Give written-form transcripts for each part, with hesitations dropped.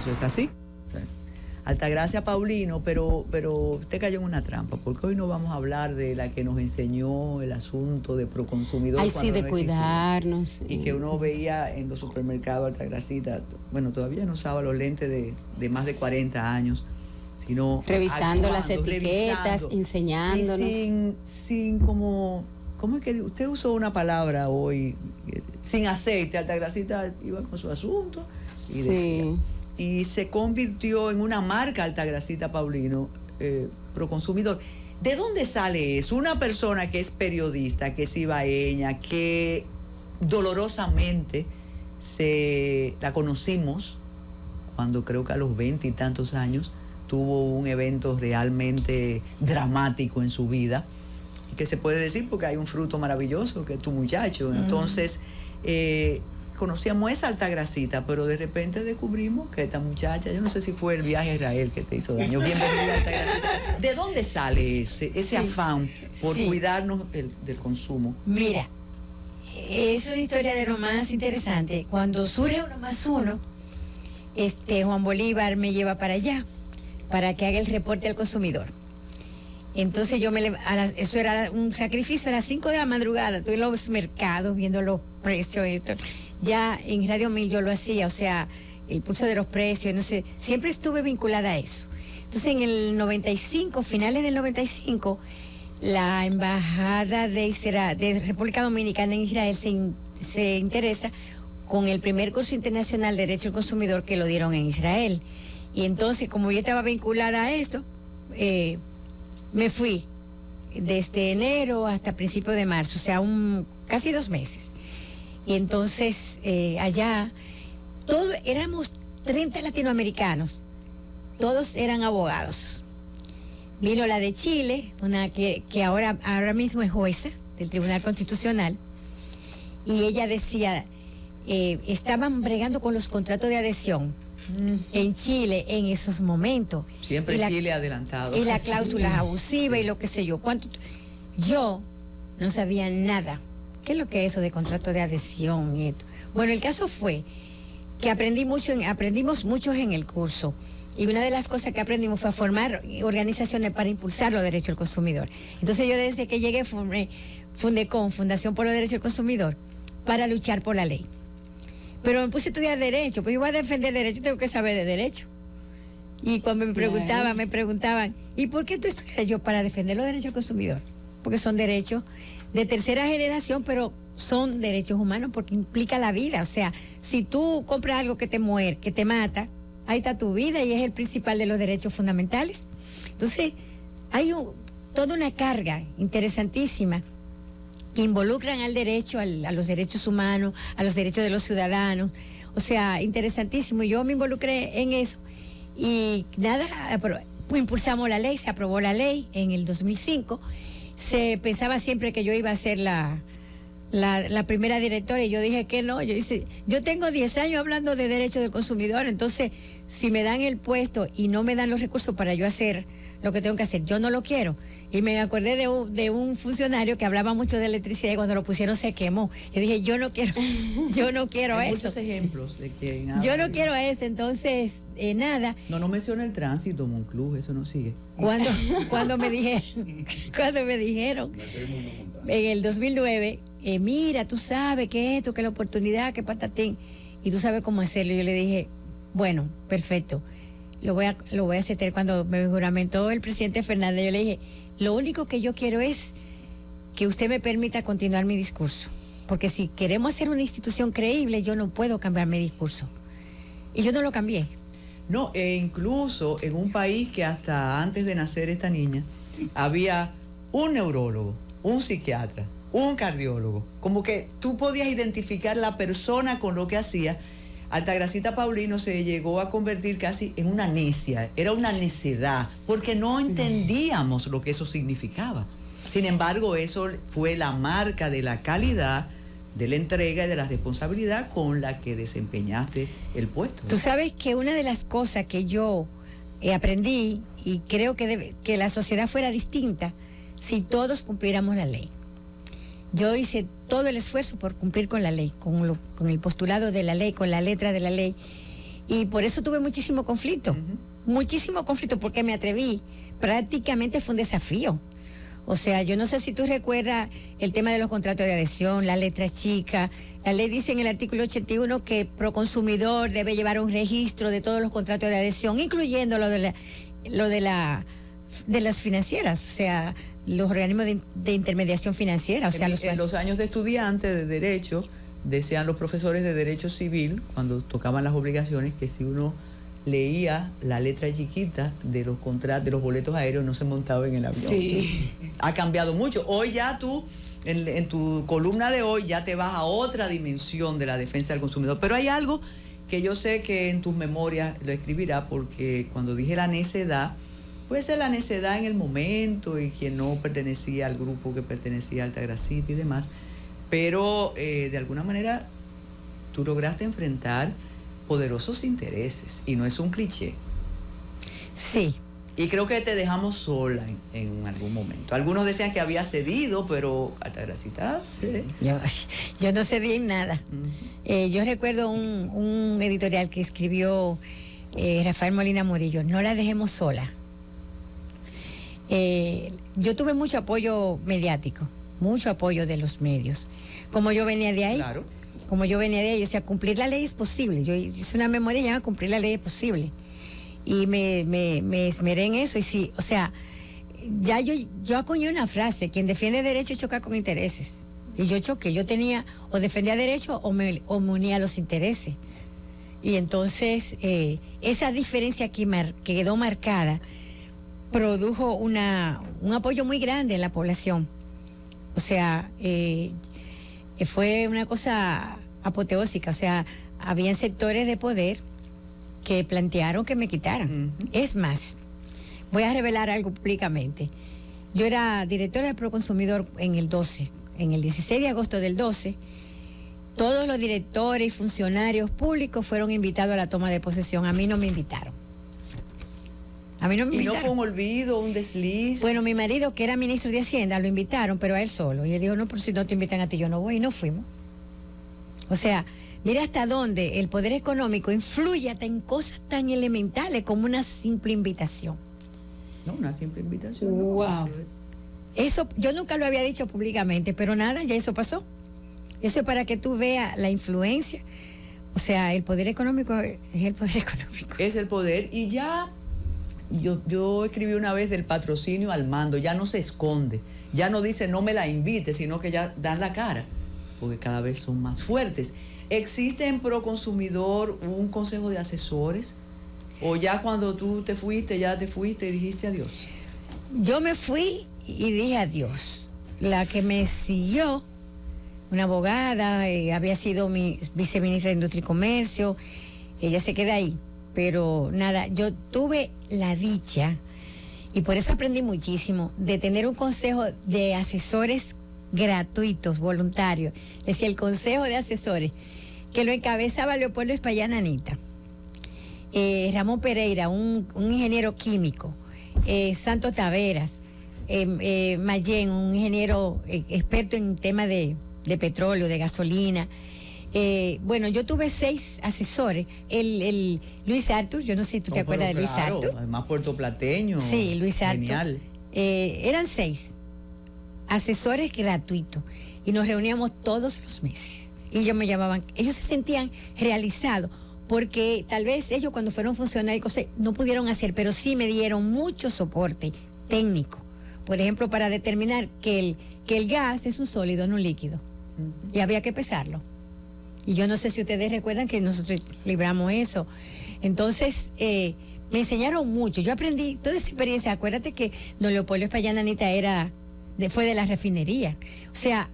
eso es así. Altagracia Paulino, pero usted cayó en una trampa, porque hoy no vamos a hablar de la que nos enseñó el asunto de proconsumidor. Ay, sí, de cuidarnos. Y que uno veía en los supermercados Altagracita, bueno, todavía no usaba los lentes de más de 40 años, sino revisando las etiquetas, enseñándonos. Y sin como, ¿cómo es que usted usó una palabra hoy? Sin aceite, Altagracita iba con su asunto y decía. Y se convirtió en una marca Altagracita Paulino, Proconsumidor. ¿De dónde sale eso? Una persona que es periodista, que es ibaeña, que dolorosamente la conocimos cuando creo que a los 20 y tantos años tuvo un evento realmente dramático en su vida, que se puede decir porque hay un fruto maravilloso que es tu muchacho. Entonces, conocíamos esa Altagracita, pero de repente descubrimos que esta muchacha, yo no sé si fue el viaje a Israel que te hizo daño. Bienvenida, Altagracita. ¿De dónde sale ese afán por cuidarnos del consumo? Mira, es una historia de lo más interesante. Cuando surge 1+1, Juan Bolívar me lleva para allá, para que haga el reporte al consumidor. Entonces eso era un sacrificio, a las 5 de la madrugada, estoy en los mercados viendo los precios. Ya en Radio 1000 yo lo hacía, o sea, el pulso de los precios, no sé, siempre estuve vinculada a eso. Entonces en el 95, finales del 95, la embajada de República Dominicana en Israel se interesa con el primer curso internacional de Derecho al Consumidor que lo dieron en Israel. Y entonces, como yo estaba vinculada a esto, me fui desde enero hasta principios de marzo, o sea, casi 2 meses. Y entonces allá éramos 30 latinoamericanos, todos eran abogados. Vino la de Chile, una que ahora mismo es jueza del Tribunal Constitucional, y ella decía, estaban bregando con los contratos de adhesión en Chile en esos momentos. Siempre Chile adelantado. Y las cláusulas abusivas y lo que sé yo. Yo no sabía nada. ¿Qué es lo que es eso de contrato de adhesión y esto? Bueno, el caso fue que aprendimos mucho en el curso. Y una de las cosas que aprendimos fue a formar organizaciones para impulsar los derechos del consumidor. Entonces yo desde que llegué fundé Fundación por los Derechos del Consumidor, para luchar por la ley. Pero me puse a estudiar Derecho, pues yo voy a defender Derecho, tengo que saber de Derecho. Y cuando me preguntaban, ¿y por qué tú estudias? Yo, para defender los derechos del consumidor, porque son derechos de tercera generación, pero son derechos humanos porque implica la vida. O sea, si tú compras algo que te muere, que te mata, ahí está tu vida y es el principal de los derechos fundamentales. Entonces, hay toda una carga interesantísima que involucran al derecho, a los derechos humanos, a los derechos de los ciudadanos. O sea, interesantísimo. Yo me involucré en eso y nada, impulsamos la ley, se aprobó la ley en el 2005. Se pensaba siempre que yo iba a ser la primera directora y yo dije que no. Yo tengo 10 años hablando de derechos del consumidor, entonces si me dan el puesto y no me dan los recursos para yo hacer lo que tengo que hacer, yo no lo quiero. Y me acordé de un funcionario que hablaba mucho de electricidad y cuando lo pusieron se quemó. Yo dije, yo no quiero eso, yo no quiero Hay eso. muchos ejemplos de que... Yo no quiero eso, entonces, nada. No menciona el tránsito, Monclús, eso no sigue. Cuando me dijeron, en el 2009, mira, tú sabes que esto, que la oportunidad, que patatín, y tú sabes cómo hacerlo. Yo le dije, bueno, perfecto. Lo voy a hacer. Cuando me juramentó el presidente Fernández, yo le dije, lo único que yo quiero es que usted me permita continuar mi discurso, porque si queremos hacer una institución creíble, yo no puedo cambiar mi discurso. Y yo no lo cambié. No, incluso en un país que hasta antes de nacer esta niña, había un neurólogo, un psiquiatra, un cardiólogo, como que tú podías identificar la persona con lo que hacía. Altagracita Paulino se llegó a convertir casi en una necia, era una necedad, porque no entendíamos lo que eso significaba. Sin embargo, eso fue la marca de la calidad, de la entrega y de la responsabilidad con la que desempeñaste el puesto. Tú sabes que una de las cosas que yo aprendí, y creo que la sociedad fuera distinta si todos cumpliéramos la ley. Yo hice todo el esfuerzo por cumplir con la ley, con el postulado de la ley, con la letra de la ley. Y por eso tuve muchísimo conflicto, porque me atreví. Prácticamente fue un desafío. O sea, yo no sé si tú recuerdas el tema de los contratos de adhesión, la letra chica. La ley dice en el artículo 81 que Proconsumidor debe llevar un registro de todos los contratos de adhesión, incluyendo lo de las financieras, o sea, los organismos de intermediación financiera. O sea, en los años de estudiante de Derecho, decían los profesores de Derecho Civil, cuando tocaban las obligaciones, que si uno leía la letra chiquita de los contratos, de los boletos aéreos, no se montaba en el avión. Sí. Ha cambiado mucho. Hoy ya tú, en tu columna de hoy, ya te vas a otra dimensión de la defensa del consumidor. Pero hay algo que yo sé que en tus memorias lo escribirá, porque cuando dije la necedad, puede ser la necedad en el momento y quien no pertenecía al grupo que pertenecía a Altagracita y demás, pero de alguna manera tú lograste enfrentar poderosos intereses y no es un cliché. Sí. Y creo que te dejamos sola en algún momento. Algunos decían que había cedido, pero Altagracita, sí. Yo no cedí en nada. Yo recuerdo un editorial que escribió Rafael Molina Murillo, no la dejemos sola. Yo tuve mucho apoyo mediático, mucho apoyo de los medios. Como yo venía de ahí, claro. Yo decía, cumplir la ley es posible. Yo hice una memoria y ya cumplir la ley es posible. Y me esmeré en eso. Y sí, o sea, ya yo acuñé una frase: quien defiende derechos choca con intereses. Y yo choqué, yo tenía, o defendía derechos o me unía a los intereses. Y entonces, esa diferencia aquí que quedó marcada produjo un apoyo muy grande en la población. O sea, fue una cosa apoteósica. O sea, habían sectores de poder que plantearon que me quitaran. Es más, voy a revelar algo públicamente. Yo era directora de Proconsumidor en el 12. En el 16 de agosto del 12, todos los directores y funcionarios públicos fueron invitados a la toma de posesión. A mí no me invitaron. ¿Y no fue un olvido, un desliz? Bueno, mi marido, que era ministro de Hacienda, lo invitaron, pero a él solo. Y él dijo, no, pero si no te invitan a ti, yo no voy. Y no fuimos. O sea, mira hasta dónde el poder económico influye hasta en cosas tan elementales como una simple invitación. No, una simple invitación. Wow. No, eso yo nunca lo había dicho públicamente, pero nada, ya eso pasó. Eso es para que tú veas la influencia. O sea, el poder económico es el poder económico. Es el poder. Y ya, yo escribí una vez del patrocinio al mando, ya no se esconde. Ya no dice no me la invite, sino que ya dan la cara, porque cada vez son más fuertes. ¿Existe en Proconsumidor un consejo de asesores? ¿O ya cuando tú te fuiste, ya te fuiste y dijiste adiós? Yo me fui y dije adiós. La que me siguió, una abogada, había sido mi viceministra de Industria y Comercio, ella se queda ahí. Pero nada, yo tuve la dicha, y por eso aprendí muchísimo, de tener un consejo de asesores gratuitos, voluntarios. Decía el consejo de asesores, que lo encabezaba Leopoldo Espaillán Anita, Ramón Pereira, un ingeniero químico, Santos Taveras, Mayén, un ingeniero experto en temas de petróleo, de gasolina. Bueno, yo tuve 6 asesores. El Luis Artur, yo no sé si tú te acuerdas de Luis Artur. Además puertoplateño. Sí, Luis Artur. Genial. Eran 6 asesores gratuitos y nos reuníamos todos los meses. Y ellos me llamaban, ellos se sentían realizados, porque tal vez ellos cuando fueron funcionarios no pudieron hacer, pero sí me dieron mucho soporte técnico. Por ejemplo, para determinar que el gas es un sólido, no un líquido. Y había que pesarlo. Y yo no sé si ustedes recuerdan que nosotros libramos eso. Entonces, me enseñaron mucho. Yo aprendí toda esa experiencia. Acuérdate que don Leopoldo Espaillán Anita fue de la refinería. O sea,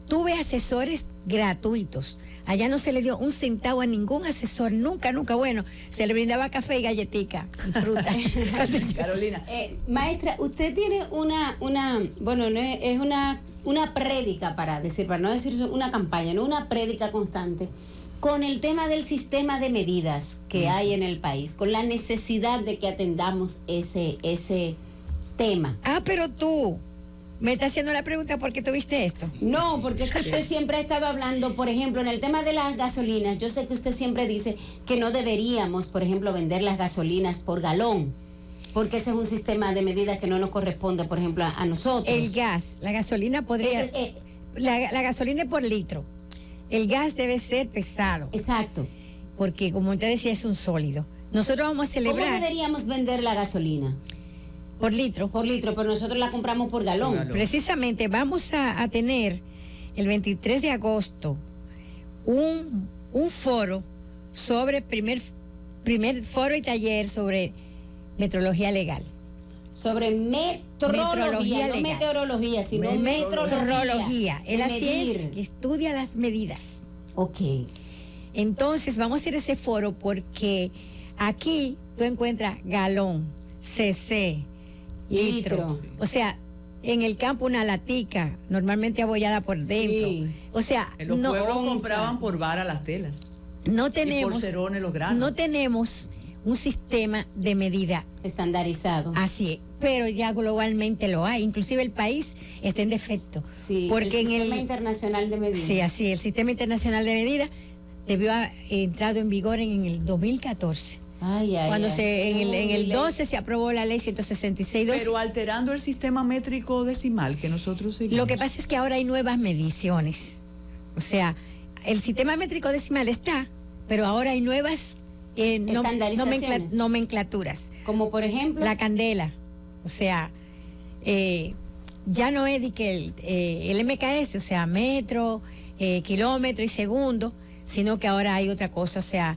tuve asesores gratuitos. Allá no se le dio un centavo a ningún asesor, nunca. Bueno, se le brindaba café y galletica y fruta. Carolina. Maestra, usted tiene una prédica, para no decir una campaña, no, una prédica constante con el tema del sistema de medidas que hay en el país, con la necesidad de que atendamos ese tema. Pero tú Me está haciendo la pregunta ¿por qué tuviste esto? No, porque es que usted siempre ha estado hablando, por ejemplo, en el tema de las gasolinas. Yo sé que usted siempre dice que no deberíamos, por ejemplo, vender las gasolinas por galón, porque ese es un sistema de medidas que no nos corresponde, por ejemplo, a nosotros. El gas, la gasolina podría... la gasolina es por litro. El gas debe ser pesado. Exacto. Porque, como usted decía, es un sólido. Nosotros vamos a celebrar... ¿Cómo deberíamos vender la gasolina? Por litro. Por litro, pero nosotros la compramos por galón. Precisamente vamos a tener el 23 de agosto un foro sobre primer foro y taller sobre metrología legal. Sobre metrología, no legal. Meteorología, sino metrología. Es la ciencia que estudia las medidas. Ok. Entonces vamos a hacer ese foro porque aquí tú encuentras galón, cc, litro. Sí. O sea, en el campo una latica, normalmente abollada por dentro. Sí. O sea, en los pueblos compraban por vara las telas. No tenemos, y por cerones los granos. no tenemos un sistema de medida estandarizado. Así es, pero ya globalmente lo hay. Inclusive el país está en defecto. Sí, porque el sistema internacional de medidas. Sí, así, el sistema internacional de medidas debió haber entrado en vigor en el 2014. Cuando en el 12 se aprobó la ley 166. Pero alterando el sistema métrico decimal que nosotros seguimos. Lo que pasa es que ahora hay nuevas mediciones. O sea, el sistema métrico decimal está, pero ahora hay nuevas nomenclaturas. Como por ejemplo. La candela. O sea, ya no es de que el MKS, o sea, metro, kilómetro y segundo, sino que ahora hay otra cosa, o sea,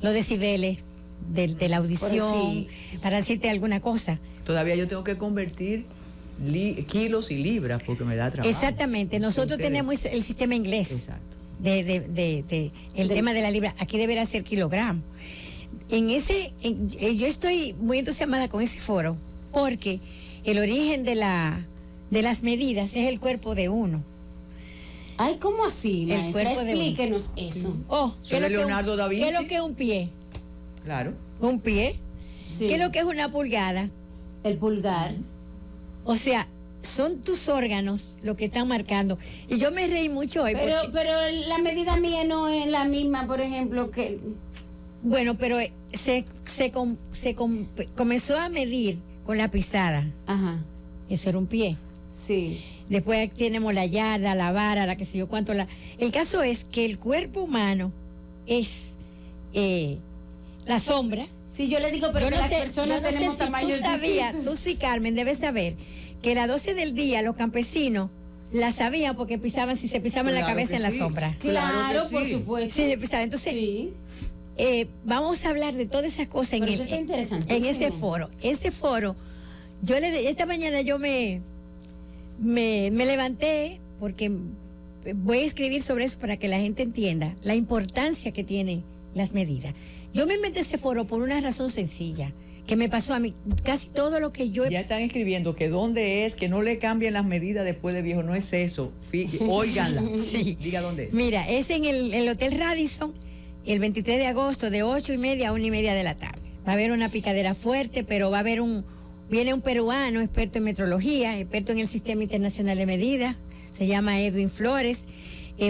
los decibeles de la audición, para decirte alguna cosa. Todavía yo tengo que convertir kilos y libras porque me da trabajo. Exactamente, nosotros tenemos el sistema inglés. Exacto. El tema de la libra, aquí deberá ser kilogramo. Yo estoy muy entusiasmada con ese foro porque el origen de las medidas es el cuerpo de uno. Ay, ¿cómo así, maestra? Explíquenos eso. ¿Qué es lo que Leonardo da Vinci? ¿Qué es lo que es un pie? Claro. ¿Un pie? Sí. ¿Qué es lo que es una pulgada? El pulgar. O sea, son tus órganos lo que están marcando. Y yo me reí mucho hoy. Pero la medida mía no es la misma, por ejemplo, que... Bueno, pero comenzó a medir con la pisada. Ajá. Eso era un pie. Sí. Después tenemos la yarda, la vara, la qué sé yo cuánto. El caso es que el cuerpo humano es la sombra. Sí, yo le digo, pero que las personas tenemos tamaños distintos. Tú sí, Carmen, debes saber que a las 12 del día los campesinos la sabían porque pisaban, si se pisaban la cabeza en la sombra. Claro, por supuesto. Sí, se pisaban. Entonces, vamos a hablar de todas esas cosas en ese foro. Ese foro, esta mañana yo me levanté porque voy a escribir sobre eso para que la gente entienda la importancia que tienen las medidas. Yo me inventé ese foro por una razón sencilla, que me pasó a mí. Casi todo lo que yo... Ya están escribiendo que dónde es, que no le cambien las medidas después de viejo. No es eso. Óiganla. Sí. Diga dónde es. Mira, es en el Hotel Radisson, el 23 de agosto, de 8:30 a 1:30 de la tarde. Va a haber una picadera fuerte, pero va a haber viene un peruano, experto en metrología, experto en el Sistema Internacional de Medidas, se llama Edwin Flores.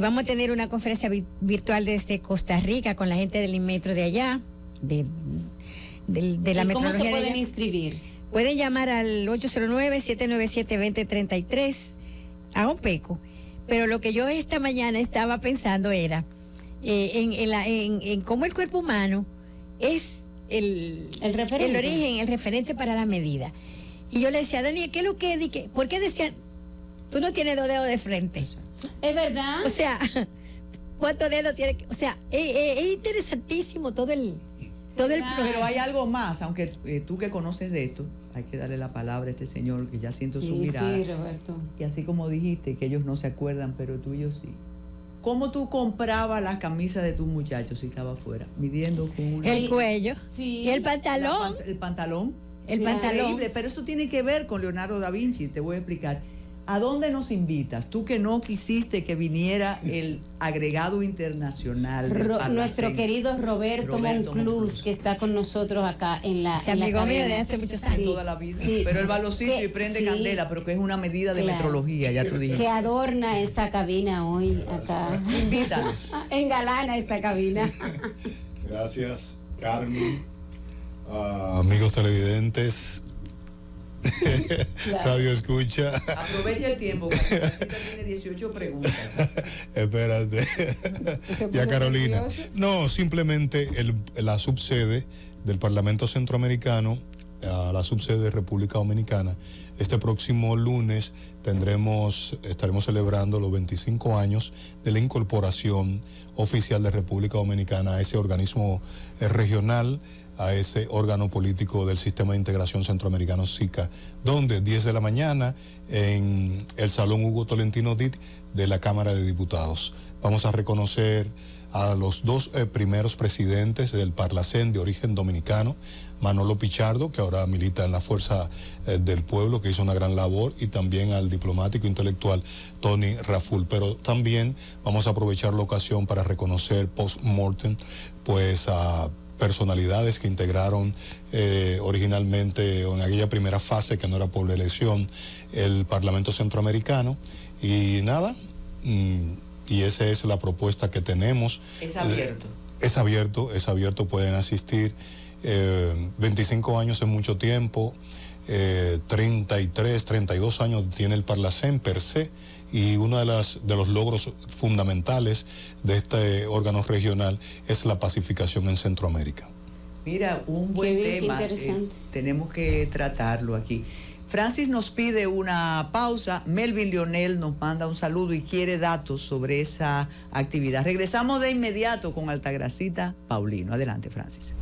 Vamos a tener una conferencia virtual desde Costa Rica con la gente del Inmetro de allá, de la metrología. ¿Cómo se pueden inscribir? Pueden llamar al 809-797-2033 a un peco. Pero lo que yo esta mañana estaba pensando era en cómo el cuerpo humano es el origen, el referente para la medida. Y yo le decía, Daniel, ¿qué es lo que? ¿Por qué decían, tú no tienes 2 dedos de frente? Es verdad. O sea, ¿cuántos dedos tiene? O sea, es interesantísimo todo el proceso. Pero hay algo más, aunque tú que conoces de esto, hay que darle la palabra a este señor que ya siento su mirada. Sí, Roberto. Y así como dijiste que ellos no se acuerdan, pero tú y yo sí. ¿Cómo tú comprabas las camisas de tus muchachos si estaba afuera? Midiendo con el cuello. Sí. Y el pantalón. El pantalón. El pantalón. Increíble, pero eso tiene que ver con Leonardo da Vinci, te voy a explicar. ¿A dónde nos invitas? Tú que no quisiste que viniera el agregado internacional. Nuestro querido Roberto Monclús, que está con nosotros acá en la Se amigó mío de hace muchos años. Toda la vida. Sí. Pero el balocito y prende candela, pero que es una medida de metrología, ya tú dijiste. Que adorna esta cabina hoy acá. Invítanos. Engalana esta cabina. Gracias, Carmen. Amigos televidentes. Claro. Radio escucha. Aprovecha el tiempo, que tiene 18 preguntas. Espérate. Ya, Carolina. No, simplemente la subsede del Parlamento Centroamericano, la subsede de República Dominicana, este próximo lunes estaremos celebrando los 25 años de la incorporación oficial de República Dominicana a ese organismo regional, a ese órgano político del Sistema de Integración Centroamericano SICA, donde 10 de la mañana en el Salón Hugo Tolentino Dit de la Cámara de Diputados. Vamos a reconocer a los dos primeros presidentes del Parlacén de origen dominicano, Manolo Pichardo, que ahora milita en la Fuerza del Pueblo, que hizo una gran labor, y también al diplomático intelectual Tony Raful. Pero también vamos a aprovechar la ocasión para reconocer post-mortem pues a personalidades que integraron originalmente, o en aquella primera fase que no era por la elección, el Parlamento Centroamericano. Y nada, y esa es la propuesta que tenemos. Es abierto. Es abierto, pueden asistir. 25 años es mucho tiempo, 33, 32 años tiene el Parlacén per se, y uno de los logros fundamentales de este órgano regional es la pacificación en Centroamérica. Mira, un buen tema, tenemos que tratarlo aquí. Francis nos pide una pausa, Melvin Lionel nos manda un saludo y quiere datos sobre esa actividad. Regresamos de inmediato con Altagracita Paulino. Adelante, Francis.